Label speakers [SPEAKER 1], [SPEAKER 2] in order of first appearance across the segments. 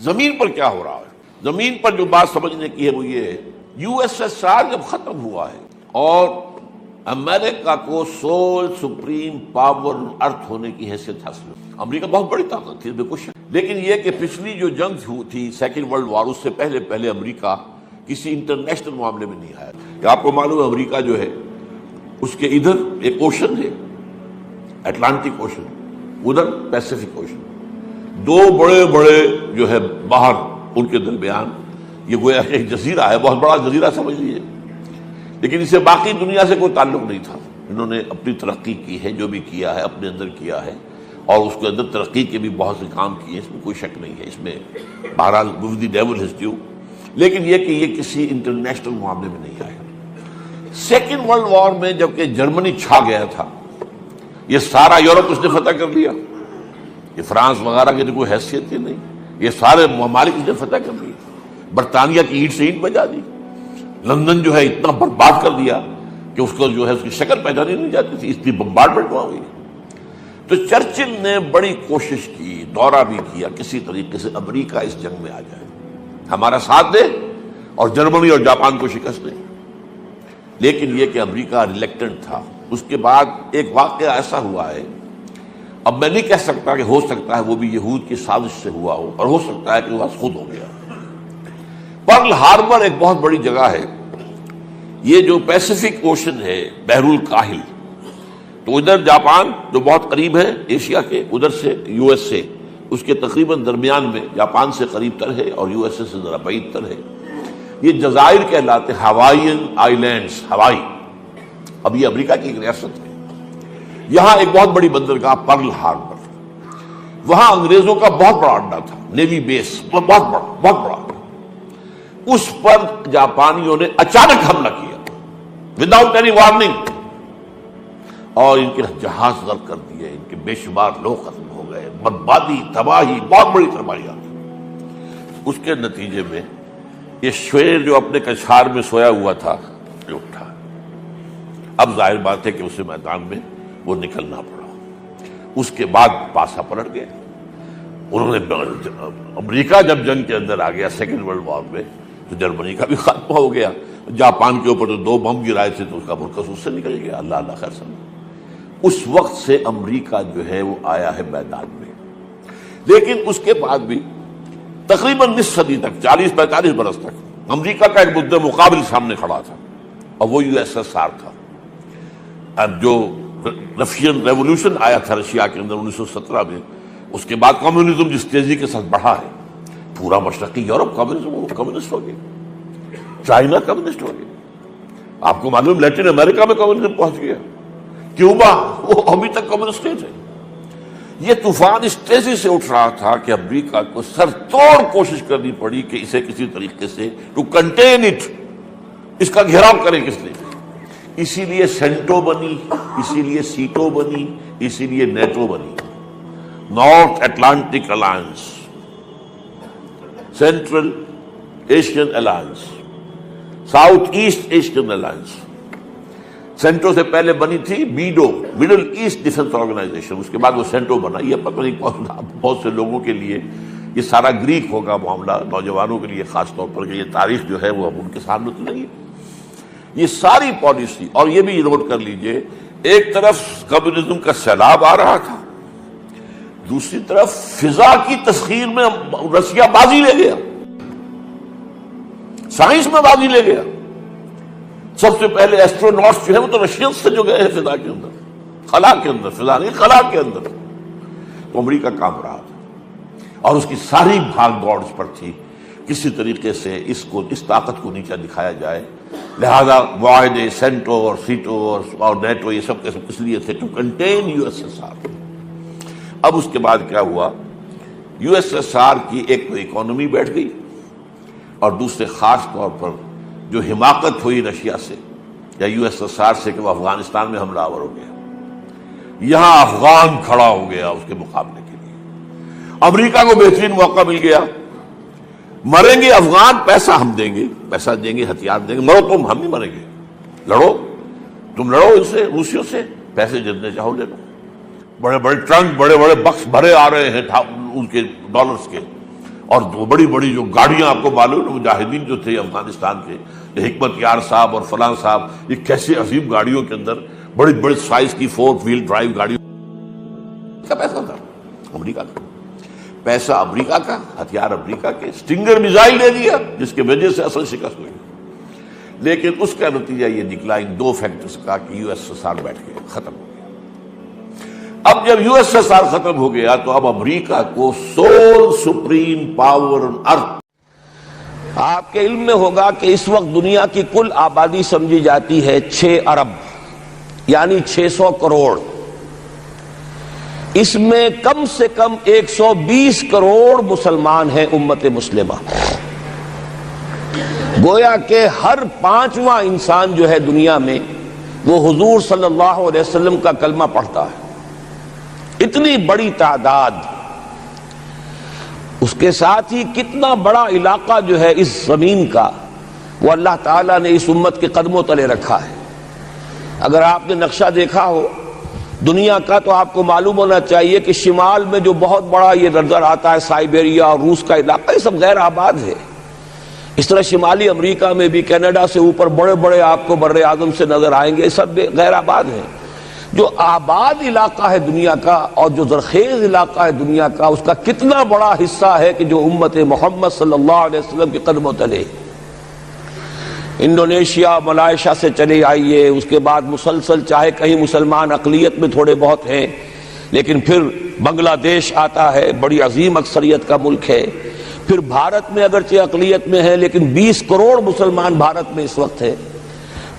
[SPEAKER 1] زمین پر کیا ہو رہا ہے؟ زمین پر جو بات سمجھنے کی ہے وہ یہ ہے، یو ایس ایس آر جب ختم ہوا ہے اور امریکہ کو سول سپریم پاور ارتھ ہونے کی حیثیت حاصل ہوئی، امریکہ بہت بڑی طاقت تھی، بالکل شک، لیکن یہ کہ پچھلی جو جنگ تھی سیکنڈ ورلڈ وار، اس سے پہلے امریکہ کسی انٹرنیشنل معاملے میں نہیں آیا تھا۔ کہ آپ کو معلوم ہے امریکہ جو ہے اس کے ادھر ایک اوشن ہے، اٹلانٹک اوشن، ادھر پیسیفک اوشن، دو بڑے بڑے جو ہے باہر ان کے درمیان یہ گویا ایک جزیرہ ہے، بہت بڑا جزیرہ سمجھ لیجیے، لیکن اسے باقی دنیا سے کوئی تعلق نہیں تھا۔ انہوں نے اپنی ترقی کی ہے، جو بھی کیا ہے اپنے اندر کیا ہے، اور اس کے اندر ترقی کے بھی بہت سے کام کیے، اس میں کوئی شک نہیں ہے، اس میں بہرحال with the devil his due, لیکن یہ کہ یہ کسی انٹرنیشنل معاملے میں نہیں آیا۔ سیکنڈ ورلڈ وار میں جبکہ جرمنی چھا گیا تھا، یہ سارا یورپ اس نے فتح کر لیا، یہ فرانس وغیرہ کی کوئی حیثیت ہی نہیں، یہ سارے ممالک اس نے فتح کر لیے، برطانیہ کی اینٹ سے اینٹ بجا دی، لندن جو ہے اتنا برباد کر دیا کہ اس کو جو ہے اس کی شکل پہچانی نہیں جاتی تھی، اتنی بمبارڈمنٹ ہو گئی۔ تو چرچل نے بڑی کوشش کی، دورہ بھی کیا، کسی طریقے سے امریکہ اس جنگ میں آ جائے، ہمارا ساتھ دے اور جرمنی اور جاپان کو شکست دے، لیکن یہ کہ امریکہ ریلیکٹنٹ تھا۔ اس کے بعد ایک واقعہ ایسا ہوا ہے، اب میں نہیں کہہ سکتا کہ ہو سکتا ہے وہ بھی یہود کی سازش سے ہوا ہو، اور ہو سکتا ہے کہ وہ خود ہو گیا۔ پرل ہاربر ایک بہت بڑی جگہ ہے، یہ جو پیسیفک اوشن ہے، بحر الکاہل، تو ادھر جاپان جو بہت قریب ہے ایشیا کے، ادھر سے یو ایس اے اس کے تقریباً درمیان میں، جاپان سے قریب تر ہے اور یو ایس اے سے ذرا بعید تر ہے، یہ جزائر کہلاتے ہوائین آئیلینڈز، ہوائی، اب یہ امریکہ کی ایک ریاست ہے۔ یہاں ایک بہت بڑی بندرگاہ پرل ہاربر، وہاں انگریزوں کا بہت بڑا اڈا تھا، نیوی بیس، بہت بڑا، اس پر جاپانیوں نے اچانک حملہ کیا وداؤٹ اینی وارننگ، اور ان کے جہاز غرق کر دیے، ان کے بے شمار لوگ ختم ہو گئے، بربادی، تباہی، بہت بڑی تباہی آ گئی۔ اس کے نتیجے میں یہ شیر جو اپنے کچھار میں سویا ہوا تھا یہ اٹھا، اب ظاہر بات ہے کہ اسے میدان میں وہ نکلنا پڑا۔ اس کے بعد پاسا پلٹ گیا، انہوں نے امریکہ جب جنگ کے اندر آ گیا سیکنڈ ورلڈ وار میں، تو جرمنی کا بھی خاتمہ ہو گیا، جاپان کے اوپر تو 2 بم گرائے تھے تو اس کا مرکز اس سے نکل گیا، اللہ اللہ خیر سمجھ۔ اس وقت سے امریکہ جو ہے وہ آیا ہے میدان میں، لیکن اس کے بعد بھی تقریباً نصف صدی تک، 40-45 برس تک امریکہ کا ایک مدعا مقابل سامنے کھڑا تھا، اور وہ یو ایس ایس آر تھا۔ اب جو رشین ریولوشن آیا تھا رشیا کے اندر 1917 میں، اس کے بعد کمیونزم جس تیزی کے ساتھ بڑھا ہے، پورا مشرقی یورپ کمیونسٹ ہو گیا، چائنا کمیونسٹ ہو گیا، آپ کو معلوم لیٹن امریکہ میں کمیونزم پہنچ گیا، کیوبا وہ ابھی تک کمیونسٹ ہے۔ یہ طوفان اس تیزی سے اٹھ رہا تھا کہ امریکہ کو سر توڑ کوشش کرنی پڑی کہ اسے کسی طریقے سے ٹو کنٹین اٹ، اس کا گھیراؤ کرے کس نے، اسی لیے سینٹو بنی، اسی لیے سیٹو بنی، اسی لیے نیٹو بنی، north Atlantic alliance, central Asian alliance, south East Asian alliance. سینٹو سے پہلے بنی تھی بیڈو، مڈل ایسٹ ڈیفنس آرگنائزیشن، اس کے بعد وہ سینٹو بنا۔ یہ پتہ نہیں بہت سے لوگوں کے لیے یہ سارا گریک ہوگا معاملہ، نوجوانوں کے لیے خاص طور پر کہ یہ تاریخ جو ہے وہ اب ان کے سامنے تو نہیں ہے۔ یہ ساری پالیسی، اور یہ بھی نوٹ کر لیجئے، ایک طرف کمیونزم کا سیلاب آ رہا تھا، دوسری طرف فضا کی تسخیر میں رشیا بازی لے گیا، سائنس میں بازی لے گیا۔ سب سے پہلے ایسٹروناٹس جو ہے وہ تو رشین سے جو گئے ہیں فضا کے اندر، خلا کے اندر، فضا نہیں خلا کے اندر، تو امریکہ کام رہا تھا، اور اس کی ساری بھاگ دوڑ اس پر تھی کسی طریقے سے اس طاقت کو نیچا دکھایا جائے، لہذا معاہدے سینٹو اور سیٹو اور نیٹو یہ سب اس لیے تھے to contain U S S R. اب اس کے بعد کیا ہوا، یو ایس ایس آر کی ایک تو اکانومی بیٹھ گئی، اور دوسرے خاص طور پر جو حماقت ہوئی رشیا سے یا یو ایس ایس آر سے کہ وہ افغانستان میں حملہ آور ہو گیا، یہاں افغان کھڑا ہو گیا اس کے مقابلے کے لیے۔ امریکہ کو بہترین موقع مل گیا، مریں گے افغان، پیسہ ہم دیں گے، پیسہ دیں گے، ہتھیار دیں گے، مرو تم، ہم نہیں مریں گے، لڑو تم، لڑو ان سے، روسیوں سے، پیسے جتنے چاہو لے لو، بڑے بڑے ٹرنک، بڑے بڑے بکس بھرے آ رہے ہیں ان کے ڈالرز کے، اور بڑی بڑی جو گاڑیاں آپ کو معلوم ہے، مجاہدین جو تھے افغانستان کے، یہ حکمت یار صاحب اور فلاں صاحب، یہ کیسے عظیم گاڑیوں کے اندر بڑی بڑی سائز کی 4 وہیل ڈرائیو گاڑیوں کا پیسہ تھا، امریکہ کا پیسہ، امریکہ کا ہتھیار، امریکہ کے اسٹنگر میزائل دے دیا جس کی وجہ سے اصل شکست ہوئی۔ لیکن اس کا نتیجہ یہ نکلا ان 2 فیکٹرز کا کہ یو ایس ایس آر بیٹھ گیا، ختم ہو گیا۔ اب جب یو ایس ایس آر ختم ہو گیا تو اب امریکہ کو سول سپریم پاور آن ارتھ۔
[SPEAKER 2] آپ کے علم میں ہوگا کہ اس وقت دنیا کی کل آبادی سمجھی جاتی ہے 6 ارب یعنی 600 کروڑ، اس میں کم سے کم 120 کروڑ مسلمان ہیں امت مسلمہ۔ گویا کہ ہر 5واں انسان جو ہے دنیا میں وہ حضور صلی اللہ علیہ وسلم کا کلمہ پڑھتا ہے، اتنی بڑی تعداد۔ اس کے ساتھ ہی کتنا بڑا علاقہ جو ہے اس زمین کا وہ اللہ تعالیٰ نے اس امت کے قدموں تلے رکھا ہے۔ اگر آپ نے نقشہ دیکھا ہو دنیا کا تو آپ کو معلوم ہونا چاہیے کہ شمال میں جو بہت بڑا یہ نظر آتا ہے سائبیریا اور روس کا علاقہ، یہ سب غیر آباد ہے۔ اس طرح شمالی امریکہ میں بھی کینیڈا سے اوپر بڑے بڑے آپ کو بر اعظم سے نظر آئیں گے، یہ سب غیر آباد ہیں۔ جو آباد علاقہ ہے دنیا کا اور جو زرخیز علاقہ ہے دنیا کا، اس کا کتنا بڑا حصہ ہے کہ جو امت محمد صلی اللہ علیہ وسلم کے قدموں تلے۔ انڈونیشیا، ملائیشیا سے چلے آئیے، اس کے بعد مسلسل چاہے کہیں مسلمان اقلیت میں تھوڑے بہت ہیں، لیکن پھر بنگلہ دیش آتا ہے، بڑی عظیم اکثریت کا ملک ہے۔ پھر بھارت میں اگرچہ اقلیت میں ہے لیکن 20 کروڑ مسلمان بھارت میں اس وقت ہے۔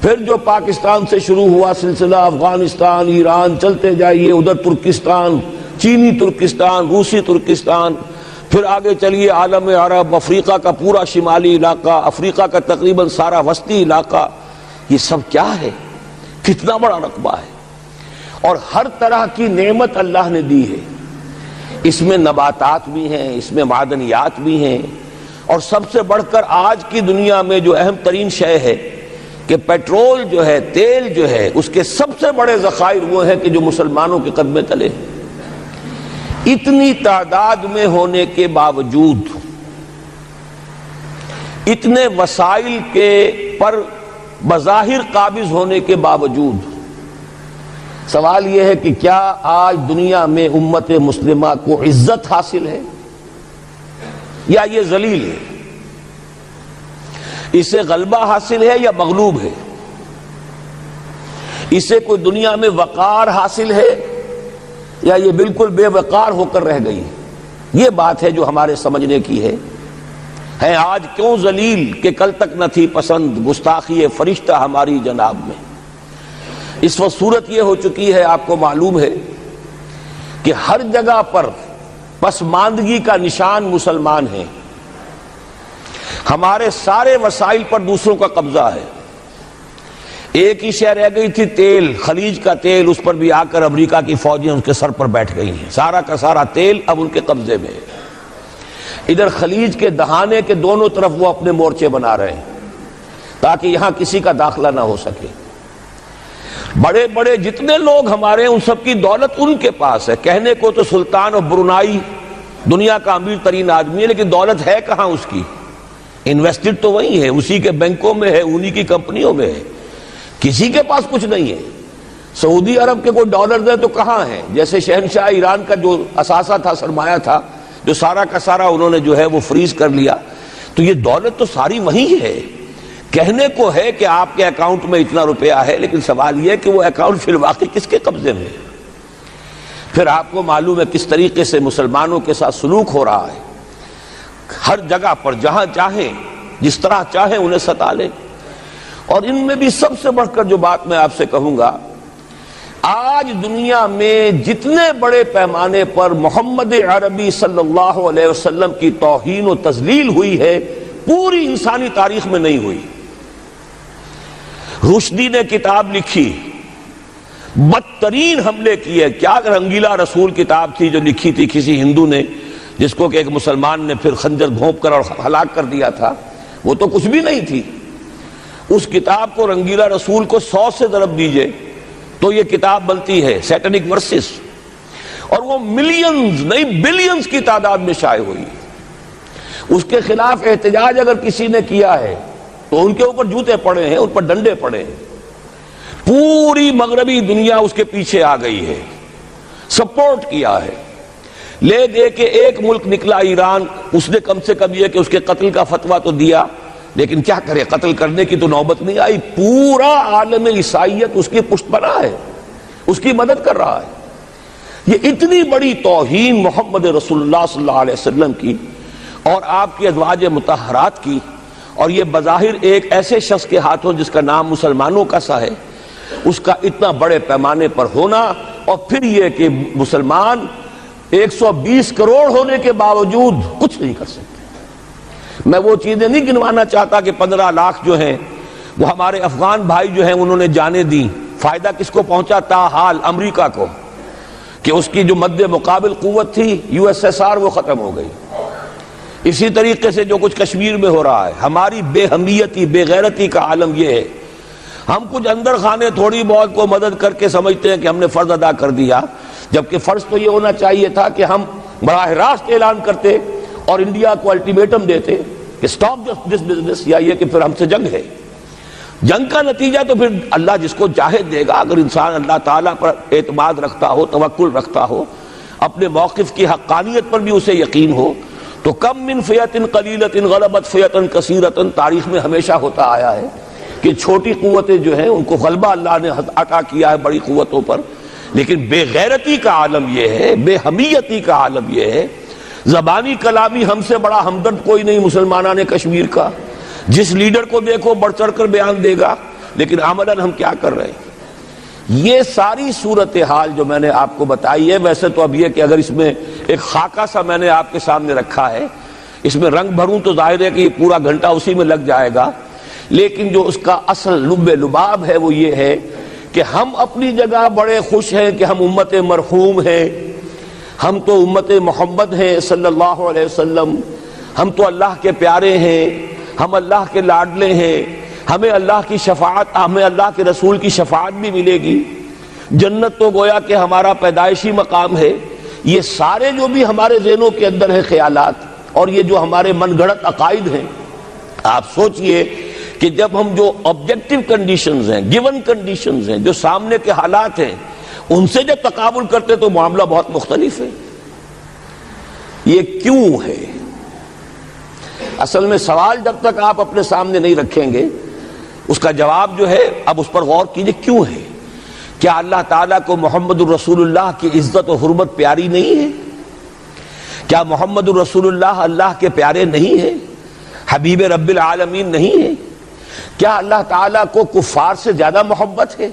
[SPEAKER 2] پھر جو پاکستان سے شروع ہوا سلسلہ، افغانستان، ایران، چلتے جائیے ادھر ترکستان، چینی ترکستان، روسی ترکستان، پھر آگے چلیے عالم عرب، افریقہ کا پورا شمالی علاقہ، افریقہ کا تقریباً سارا وسطی علاقہ، یہ سب کیا ہے؟ کتنا بڑا رقبہ ہے، اور ہر طرح کی نعمت اللہ نے دی ہے۔ اس میں نباتات بھی ہیں، اس میں معدنیات بھی ہیں، اور سب سے بڑھ کر آج کی دنیا میں جو اہم ترین شے ہے کہ پیٹرول جو ہے، تیل جو ہے، اس کے سب سے بڑے ذخائر وہ ہیں کہ جو مسلمانوں کے قدمے تلے ہیں۔ اتنی تعداد میں ہونے کے باوجود، اتنے وسائل کے پر بظاہر قابض ہونے کے باوجود، سوال یہ ہے کہ کیا آج دنیا میں امت مسلمہ کو عزت حاصل ہے یا یہ ذلیل ہے؟ اسے غلبہ حاصل ہے یا مغلوب ہے؟ اسے کوئی دنیا میں وقار حاصل ہے یا یہ بالکل بے وقار ہو کر رہ گئی؟ یہ بات ہے جو ہمارے سمجھنے کی ہے آج کیوں ذلیل کہ کل تک نہ تھی پسند گستاخی فرشتہ ہماری جناب میں۔ اس وقت صورت یہ ہو چکی ہے، آپ کو معلوم ہے کہ ہر جگہ پر پسماندگی کا نشان مسلمان ہیں۔ ہمارے سارے وسائل پر دوسروں کا قبضہ ہے۔ ایک ہی شے رہ گئی تھی، تیل، خلیج کا تیل، اس پر بھی آ کر امریکہ کی فوجیں ان کے سر پر بیٹھ گئی ہیں، سارا کا سارا تیل اب ان کے قبضے میں ہے۔ ادھر خلیج کے دہانے کے دونوں طرف وہ اپنے مورچے بنا رہے ہیں تاکہ یہاں کسی کا داخلہ نہ ہو سکے۔ بڑے بڑے جتنے لوگ ہمارے ہیں ان سب کی دولت ان کے پاس ہے۔ کہنے کو تو سلطان اور برونائی دنیا کا امیر ترین آدمی ہے، لیکن دولت ہے کہاں اس کی؟ انویسٹڈ تو وہی ہے، اسی کے بینکوں میں ہے، انہی کی کمپنیوں میں ہے، کسی کے پاس کچھ نہیں ہے۔ سعودی عرب کے کوئی ڈالرز ہیں تو کہاں ہیں؟ جیسے شہنشاہ ایران کا جو اثاثہ تھا، سرمایہ تھا، جو سارا کا سارا انہوں نے جو ہے وہ فریز کر لیا، تو یہ دولت تو ساری وہی ہے۔ کہنے کو ہے کہ آپ کے اکاؤنٹ میں اتنا روپیہ ہے، لیکن سوال یہ کہ وہ اکاؤنٹ فی الواقع کس کے قبضے میں ہے؟ پھر آپ کو معلوم ہے کس طریقے سے مسلمانوں کے ساتھ سلوک ہو رہا ہے۔ ہر جگہ پر جہاں چاہیں، جس طرح چاہیں انہیں ستا لیں۔ اور ان میں بھی سب سے بڑھ کر جو بات میں آپ سے کہوں گا، آج دنیا میں جتنے بڑے پیمانے پر محمد عربی صلی اللہ علیہ وسلم کی توہین و تذلیل ہوئی ہے، پوری انسانی تاریخ میں نہیں ہوئی۔ رشدی نے کتاب لکھی، بدترین حملے کیے۔ کیا رنگیلا رسول کتاب تھی جو لکھی تھی کسی ہندو نے، جس کو کہ ایک مسلمان نے پھر خنجر گھونپ کر اور ہلاک کر دیا تھا، وہ تو کچھ بھی نہیں تھی۔ اس کتاب کو رنگیلا رسول کو 100 سے ضرب دیجئے تو یہ کتاب بنتی ہے، سیٹنک ورسز، اور وہ ملینز نہیں بلینز کی تعداد میں شائع ہوئی۔ اس کے خلاف احتجاج اگر کسی نے کیا ہے تو ان کے اوپر جوتے پڑے ہیں، ان پر ڈنڈے پڑے ہیں. پوری مغربی دنیا اس کے پیچھے آ گئی ہے، سپورٹ کیا ہے. لے دے کے ایک ملک نکلا ایران، اس نے کم سے کم یہ کہ اس کے قتل کا فتویٰ تو دیا، لیکن کیا کرے، قتل کرنے کی تو نوبت نہیں آئی. پورا عالم عیسائیت اس کی پشت پناہ ہے، اس کی مدد کر رہا ہے. یہ اتنی بڑی توہین محمد رسول اللہ صلی اللہ علیہ وسلم کی اور آپ کی ازواج مطہرات کی، اور یہ بظاہر ایک ایسے شخص کے ہاتھوں جس کا نام مسلمانوں کا سا ہے، اس کا اتنا بڑے پیمانے پر ہونا، اور پھر یہ کہ مسلمان 120 کروڑ ہونے کے باوجود کچھ نہیں کر سکتے. میں وہ چیزیں نہیں گنوانا چاہتا کہ 15 لاکھ جو ہیں وہ ہمارے افغان بھائی جو ہیں انہوں نے جانیں دی. فائدہ کس کو پہنچا؟ تاحال امریکہ کو، کہ اس کی جو مد مقابل قوت تھی USSR وہ ختم ہو گئی. اسی طریقے سے جو کچھ کشمیر میں ہو رہا ہے، ہماری بے ہمیتی، بے غیرتی کا عالم یہ ہے. ہم کچھ اندر خانے تھوڑی بہت کو مدد کر کے سمجھتے ہیں کہ ہم نے فرض ادا کر دیا، جبکہ فرض تو یہ ہونا چاہیے تھا کہ ہم براہ راست اعلان کرتے اور انڈیا کو الٹیمیٹم دیتے کہ سٹاپ دس بزنس، یا یہ کہ پھر ہم سے جنگ ہے. جنگ کا نتیجہ تو پھر اللہ جس کو چاہے دے گا. اگر انسان اللہ تعالیٰ پر اعتماد رکھتا ہو، توکل رکھتا ہو، اپنے موقف کی حقانیت پر بھی اسے یقین ہو، تو کم من فیۃ قلیلۃ غلبت فیۃ کثیرۃ تاریخ میں ہمیشہ ہوتا آیا ہے کہ چھوٹی قوتیں جو ہیں ان کو غلبہ اللہ نے عطا کیا ہے بڑی قوتوں پر. لیکن بے غیرتی کا عالم یہ ہے، بے حمیتی کا عالم یہ ہے. زبانی کلامی ہم سے بڑا ہمدرد کوئی نہیں مسلمانان کشمیر کا. جس لیڈر کو دیکھو بڑھ چڑھ کر بیان دے گا، لیکن عملاً ہم کیا کر رہے ہیں؟ یہ ساری صورتحال جو میں نے آپ کو بتائی ہے، ویسے تو اب یہ کہ اگر اس میں ایک خاکہ سا میں نے آپ کے سامنے رکھا ہے، اس میں رنگ بھروں تو ظاہر ہے کہ یہ پورا گھنٹہ اسی میں لگ جائے گا. لیکن جو اس کا اصل لب لباب ہے وہ یہ ہے کہ ہم اپنی جگہ بڑے خوش ہیں کہ ہم امت مرحوم ہیں، ہم تو امت محمد ہیں صلی اللہ علیہ وسلم، ہم تو اللہ کے پیارے ہیں، ہم اللہ کے لاڈلے ہیں، ہمیں اللہ کی شفاعت، ہمیں اللہ کے رسول کی شفاعت بھی ملے گی، جنت تو گویا کہ ہمارا پیدائشی مقام ہے. یہ سارے جو بھی ہمارے ذہنوں کے اندر ہیں خیالات، اور یہ جو ہمارے من گھڑت عقائد ہیں، آپ سوچئے کہ جب ہم جو آبجیکٹو کنڈیشنز ہیں، گیون کنڈیشنز ہیں، جو سامنے کے حالات ہیں، ان سے جب تقابل کرتے تو معاملہ بہت مختلف ہے. یہ کیوں ہے؟ اصل میں سوال جب تک آپ اپنے سامنے نہیں رکھیں گے اس کا جواب جو ہے، اب اس پر غور کیجئے کیوں ہے. کیا اللہ تعالیٰ کو محمد الرسول اللہ کی عزت و حرمت پیاری نہیں ہے؟ کیا محمد الرسول اللہ اللہ کے پیارے نہیں ہیں، حبیب رب العالمین نہیں ہیں؟ کیا اللہ تعالیٰ کو کفار سے زیادہ محبت ہے؟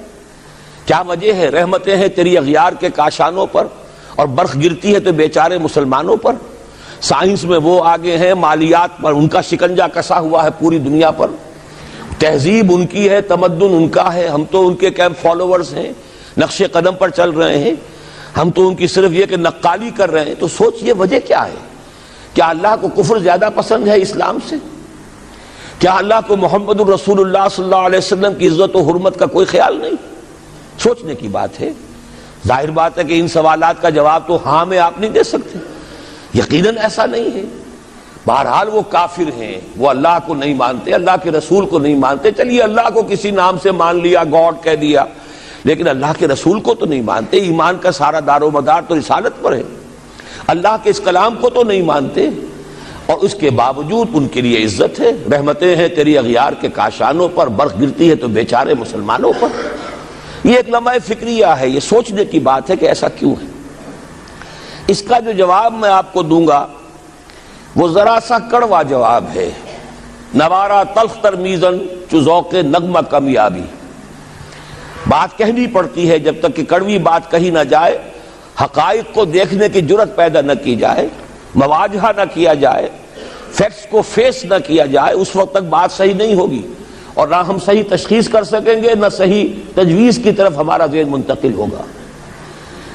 [SPEAKER 2] کیا وجہ ہے؟ رحمتیں ہیں تیری اغیار کے کاشانوں پر، اور برف گرتی ہے تو بیچارے مسلمانوں پر. سائنس میں وہ آگے ہیں، مالیات پر ان کا شکنجہ کسا ہوا ہے پوری دنیا پر. تہذیب ان کی ہے، تمدن ان کا ہے، ہم تو ان کے کیمپ فالوورز ہیں، نقش قدم پر چل رہے ہیں، ہم تو ان کی صرف یہ کہ نقالی کر رہے ہیں. تو سوچئے وجہ کیا ہے؟ کیا اللہ کو کفر زیادہ پسند ہے اسلام سے؟ کیا اللہ کو محمد الرسول اللہ صلی اللہ علیہ وسلم کی عزت و حرمت کا کوئی خیال نہیں؟ سوچنے کی بات ہے. ظاہر بات ہے کہ ان سوالات کا جواب تو ہاں میں آپ نہیں دے سکتے، یقیناً ایسا نہیں ہے. بہرحال وہ کافر ہیں، وہ اللہ کو نہیں مانتے، اللہ کے رسول کو نہیں مانتے. چلیے اللہ کو کسی نام سے مان لیا، گاڈ کہہ دیا، لیکن اللہ کے رسول کو تو نہیں مانتے. ایمان کا سارا دار و مدار تو رسالت پر ہے. اللہ کے اس کلام کو تو نہیں مانتے، اور اس کے باوجود ان کے لیے عزت ہے. رحمتیں ہیں تیری اغیار کے کاشانوں پر، برف گرتی ہے تو بیچارے مسلمانوں پر. یہ ایک لمحہ فکریہ ہے، یہ سوچنے کی بات ہے کہ ایسا کیوں ہے. اس کا جو جواب میں آپ کو دوں گا وہ ذرا سا کڑوا جواب ہے. نوارا تلخ ترمیزن چو ذوق نغمہ کمیابی. بات کہنی پڑتی ہے، جب تک کہ کڑوی بات کہی نہ جائے، حقائق کو دیکھنے کی جرت پیدا نہ کی جائے، مواجہہ نہ کیا جائے، فیکٹس کو فیس نہ کیا جائے، اس وقت تک بات صحیح نہیں ہوگی، اور نہ ہم صحیح تشخیص کر سکیں گے، نہ صحیح تجویز کی طرف ہمارا ذہن منتقل ہوگا.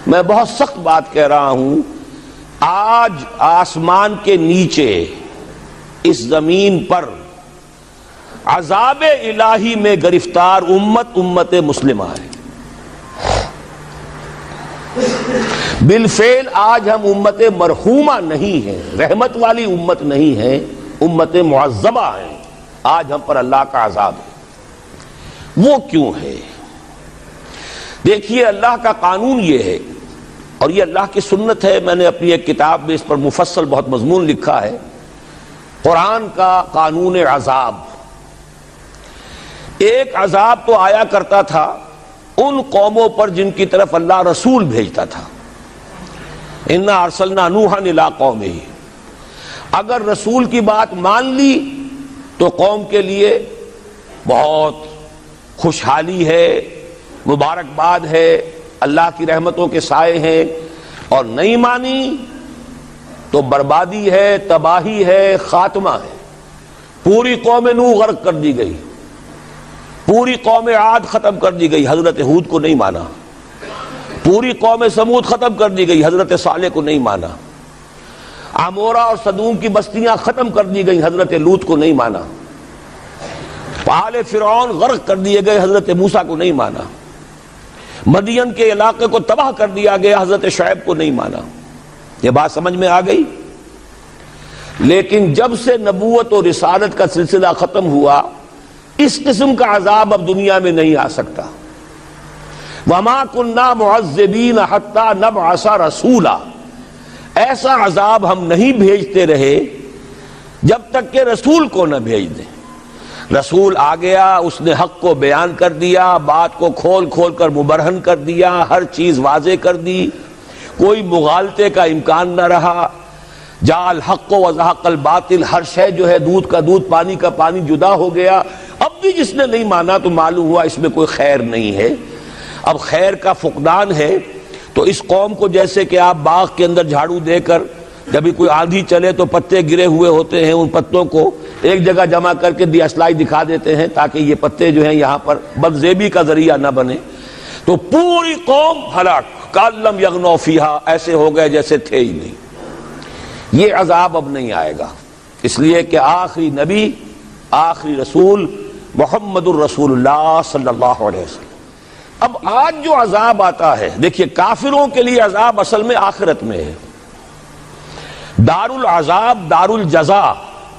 [SPEAKER 2] میں بہت سخت بات کہہ رہا ہوں. آج آسمان کے نیچے اس زمین پر عذاب الہی میں گرفتار امت مسلمہ ہے. بالفعل آج ہم امت مرحومہ نہیں ہیں، رحمت والی امت نہیں ہے، امت معذبہ ہیں، آج ہم پر اللہ کا عذاب ہے۔ وہ کیوں ہے؟ دیکھیے اللہ کا قانون یہ ہے، اور یہ اللہ کی سنت ہے، میں نے اپنی ایک کتاب میں اس پر مفصل بہت مضمون لکھا ہے، قرآن کا قانون عذاب۔ ایک عذاب تو آیا کرتا تھا ان قوموں پر جن کی طرف اللہ رسول بھیجتا تھا، اِنَّا أَرْسَلْنَا نُوحًا إِلَىٰ قَوْمِهِ، اگر رسول کی بات مان لی تو قوم کے لیے بہت خوشحالی ہے، مبارکباد ہے، اللہ کی رحمتوں کے سائے ہیں، اور نہیں مانی تو بربادی ہے، تباہی ہے، خاتمہ ہے۔ پوری قوم نوح غرق کر دی گئی، پوری قوم عاد ختم کر دی گئی، حضرت ہود کو نہیں مانا۔ پوری قوم سمود ختم کر دی گئی، حضرت صالح کو نہیں مانا۔ عمورہ اور صدوم کی بستیاں ختم کر دی گئی، حضرت لوط کو نہیں مانا۔ آل فرعون غرق کر دیے گئے، حضرت موسیٰ کو نہیں مانا۔ مدین کے علاقے کو تباہ کر دیا گیا، حضرت شعیب کو نہیں مانا۔ یہ بات سمجھ میں آ گئی؟ لیکن جب سے نبوت اور رسالت کا سلسلہ ختم ہوا، اس قسم کا عذاب اب دنیا میں نہیں آ سکتا۔ وَمَا كُنَّا مُعَذِّبِينَ حَتَّى نَبْعَثَ رَسُولًا، ایسا عذاب ہم نہیں بھیجتے رہے جب تک کہ رسول کو نہ بھیج دیں۔ رسول آ گیا، اس نے حق کو بیان کر دیا، بات کو کھول کھول کر مبرہن کر دیا، ہر چیز واضح کر دی، کوئی مغالطے کا امکان نہ رہا۔ جاء الحق وزهق الباطل، ہر شے جو ہے دودھ کا دودھ، پانی کا پانی جدا ہو گیا۔ اب بھی جس نے نہیں مانا تو معلوم ہوا اس میں کوئی خیر نہیں ہے، اب خیر کا فقدان ہے۔ تو اس قوم کو جیسے کہ آپ باغ کے اندر جھاڑو دے کر جب بھی کوئی آندھی چلے تو پتے گرے ہوئے ہوتے ہیں، ان پتوں کو ایک جگہ جمع کر کے دیاسلائی دکھا دیتے ہیں تاکہ یہ پتے جو ہیں یہاں پر بدزیبی کا ذریعہ نہ بنے، تو پوری قوم ہلاک، کأن لم یغنوا فیہا، ایسے ہو گئے جیسے تھے ہی نہیں۔ یہ عذاب اب نہیں آئے گا، اس لیے کہ آخری نبی، آخری رسول محمد الرسول اللہ صلی اللہ علیہ وسلم۔ اب آج جو عذاب آتا ہے، دیکھیے کافروں کے لیے عذاب اصل میں آخرت میں ہے۔ دار العذاب، دار الجزا،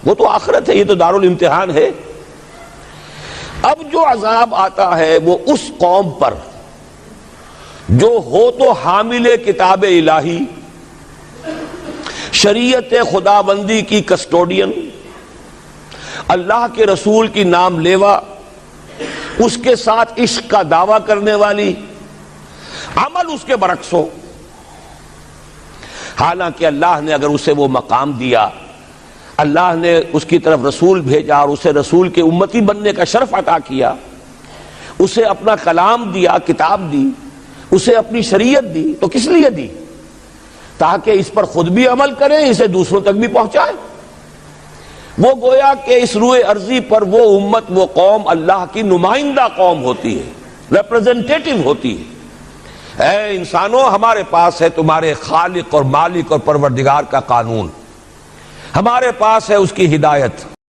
[SPEAKER 2] وہ تو آخرت ہے، یہ تو دار الامتحان ہے۔ اب جو عذاب آتا ہے وہ اس قوم پر جو ہو تو حامل کتاب الہی، شریعت خداوندی کی کسٹوڈین، اللہ کے رسول کی نام لیوا، اس کے ساتھ عشق کا دعویٰ کرنے والی، عمل اس کے برعکس ہو۔ حالانکہ اللہ نے اگر اسے وہ مقام دیا، اللہ نے اس کی طرف رسول بھیجا اور اسے رسول کے امتی بننے کا شرف عطا کیا، اسے اپنا کلام دیا، کتاب دی، اسے اپنی شریعت دی، تو کس لیے دی؟ تاکہ اس پر خود بھی عمل کریں، اسے دوسروں تک بھی پہنچائیں۔ وہ گویا کہ اس روئے ارضی پر وہ امت، وہ قوم اللہ کی نمائندہ قوم ہوتی ہے، ریپرزنٹیٹو ہوتی ہے۔ اے انسانوں، ہمارے پاس ہے تمہارے خالق اور مالک اور پروردگار کا قانون، ہمارے پاس ہے اس کی ہدایت،